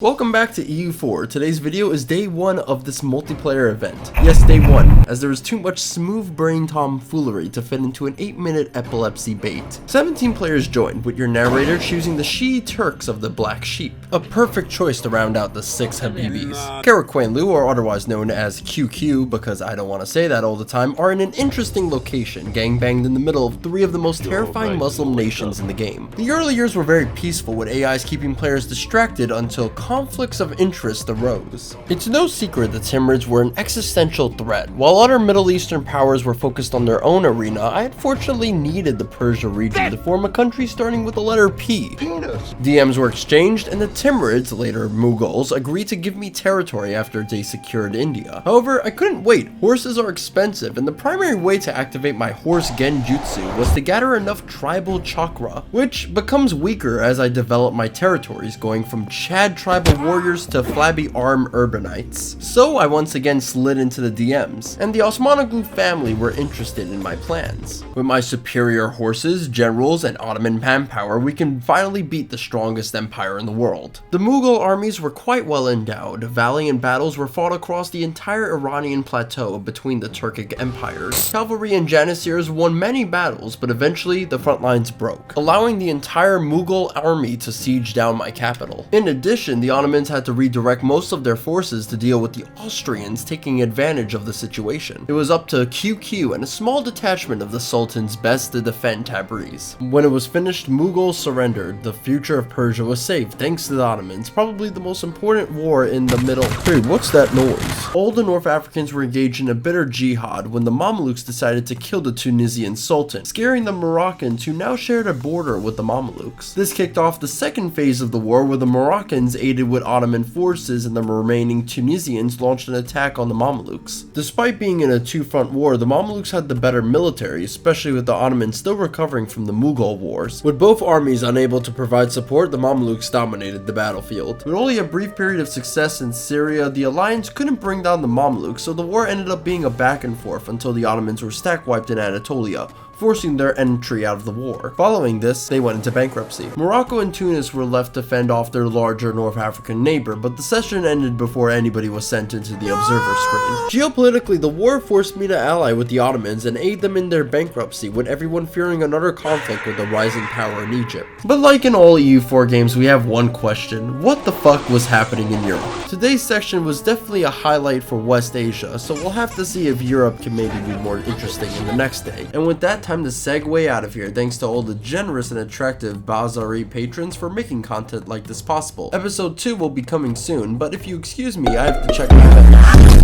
Welcome back to EU4. Today's video is day 1 of this multiplayer event. Yes, day 1, as there was too much smooth brain tomfoolery to fit into an 8-minute epilepsy bait. 17 players joined, with your narrator choosing the Shi Turks of the Black Sheep. A perfect choice to round out the 6 Habibis. Karakwanlu, or otherwise known as QQ, because I don't want to say that all the time, are in an interesting location, gangbanged in the middle of 3 of the most terrifying Muslim nations in the game. The early years were very peaceful, with AIs keeping players distracted until conflicts of interest arose. It's no secret the Timurids were an existential threat. While other Middle Eastern powers were focused on their own arena, I unfortunately needed the Persia region to form a country starting with the letter P. DMs were exchanged, and the Timurids, later Mughals, agreed to give me territory after they secured India. However, I couldn't wait. Horses are expensive, and the primary way to activate my horse genjutsu was to gather enough tribal chakra, which becomes weaker as I develop my territories, going from Chad tribal warriors to flabby arm urbanites. So I once again slid into the DMs, and the Osmanoglu family were interested in my plans. With my superior horses, generals, and Ottoman manpower, we can finally beat the strongest empire in the world. The Mughal armies were quite well endowed. Valiant battles were fought across the entire Iranian plateau between the Turkic empires. Cavalry and janissaries won many battles, but eventually the front lines broke, allowing the entire Mughal army to siege down my capital. In addition, the Ottomans had to redirect most of their forces to deal with the Austrians taking advantage of the situation. It was up to QQ and a small detachment of the Sultan's best to defend Tabriz. When it was finished, Mughals surrendered. The future of Persia was safe thanks to the Ottomans, probably the most important war in the middle. Hey, what's that noise? All the North Africans were engaged in a bitter jihad when the Mamluks decided to kill the Tunisian Sultan, scaring the Moroccans who now shared a border with the Mamluks. This kicked off the second phase of the war, where the Moroccans aided with Ottoman forces and the remaining Tunisians launched an attack on the Mamluks. Despite being in a two-front war, the Mamluks had the better military, especially with the Ottomans still recovering from the Mughal Wars. With both armies unable to provide support, the Mamluks dominated the battlefield. With only a brief period of success in Syria, the alliance couldn't bring down the Mamluks, so the war ended up being a back and forth until the Ottomans were stack-wiped in Anatolia, forcing their entry out of the war. Following this, they went into bankruptcy. Morocco and Tunis were left to fend off their larger North African neighbor, but the session ended before anybody was sent into the observer screen. Geopolitically, the war forced me to ally with the Ottomans and aid them in their bankruptcy, with everyone fearing another conflict with the rising power in Egypt. But like in all EU4 games, we have one question: what the fuck was happening in Europe? Today's section was definitely a highlight for West Asia, so we'll have to see if Europe can maybe be more interesting in the next day. And with that, time to segue out of here. Thanks to all the generous and attractive Bazari patrons for making content like this possible. Episode 2 will be coming soon, but if you excuse me, I have to check my